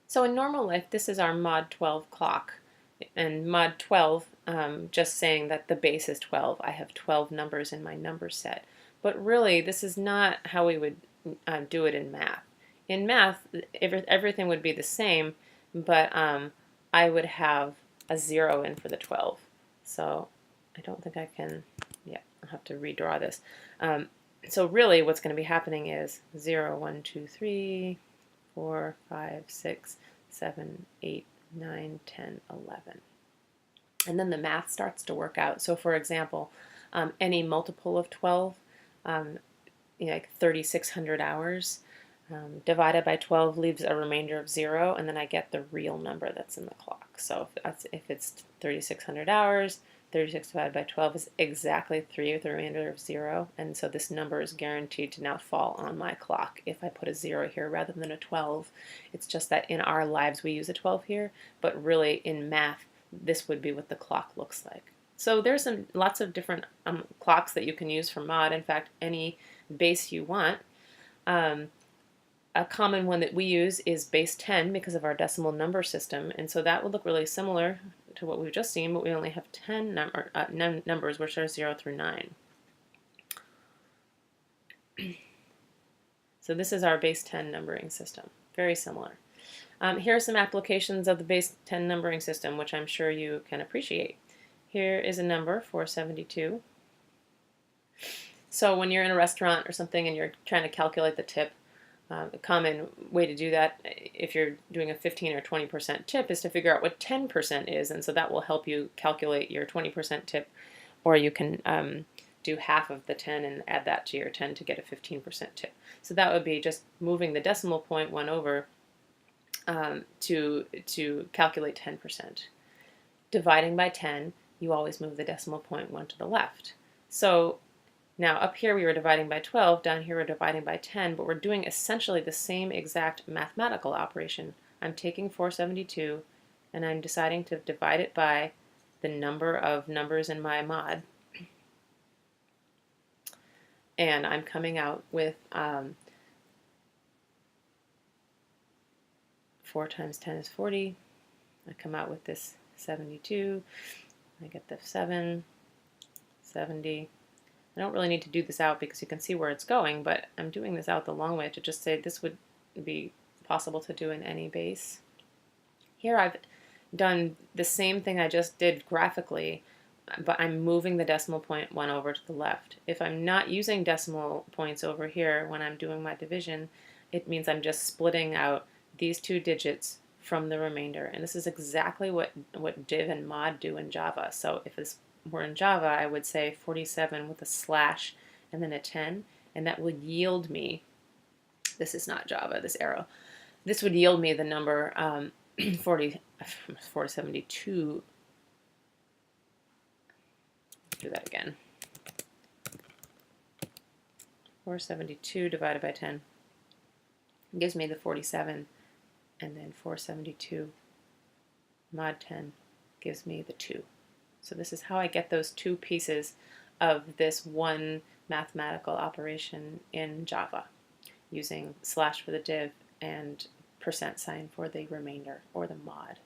So in normal life, this is our mod 12 clock. And mod 12, just saying that the base is 12. I have 12 numbers in my number set. But really, this is not how we would do it in math. In math, everything would be the same, but I would have a 0 in for the 12. So I don't think I can, yeah, I'll have to redraw this. So really what's going to be happening is 0, 1, 2, 3, 4, 5, 6, 7, 8, 9, 10, 11. And then the math starts to work out. So for example, any multiple of 12, like 3,600 hours, divided by 12 leaves a remainder of 0, and then I get the real number that's in the clock. So if it's 3,600 hours, 36 divided by 12 is exactly 3 with a remainder of 0, and so this number is guaranteed to now fall on my clock if I put a 0 here rather than a 12. It's just that in our lives we use a 12 here, but really in math this would be what the clock looks like. So there's lots of different clocks that you can use for mod. In fact, any base you want. A common one that we use is base 10 because of our decimal number system, and so that would look really similar to what we've just seen, but we only have 10 numbers, which are 0 through 9. So this is our base 10 numbering system, very similar. Here are some applications of the base 10 numbering system, which I'm sure you can appreciate. Here is a number, 472. So when you're in a restaurant or something and you're trying to calculate the tip, a common way to do that if you're doing a 15 or 20% tip is to figure out what 10% is, and so that will help you calculate your 20% tip, or you can do half of the 10 and add that to your 10 to get a 15% tip. So that would be just moving the decimal point 1 over to calculate 10%. Dividing by 10, you always move the decimal point 1 to the left. So now up here we were dividing by 12, down here we're dividing by 10, but we're doing essentially the same exact mathematical operation. I'm taking 472 and I'm deciding to divide it by the number of numbers in my mod. And I'm coming out with 4 times 10 is 40. I come out with this 72. I get the 7, 70. I don't really need to do this out because you can see where it's going, but I'm doing this out the long way to just say this would be possible to do in any base. Here I've done the same thing I just did graphically, but I'm moving the decimal point 1 over to the left. If I'm not using decimal points over here when I'm doing my division, it means I'm just splitting out these 2 digits from the remainder. And this is exactly what div and mod do in Java. So if this were in Java, I would say 47 with a slash and then a 10, and that would yield me, this is not Java, this arrow, this would yield me the number 472. Do that again. 472 divided by 10 gives me the 47, and then 472 mod 10 gives me the 2. So this is how I get those 2 pieces of this one mathematical operation in Java, using slash for the div and % sign for the remainder or the mod.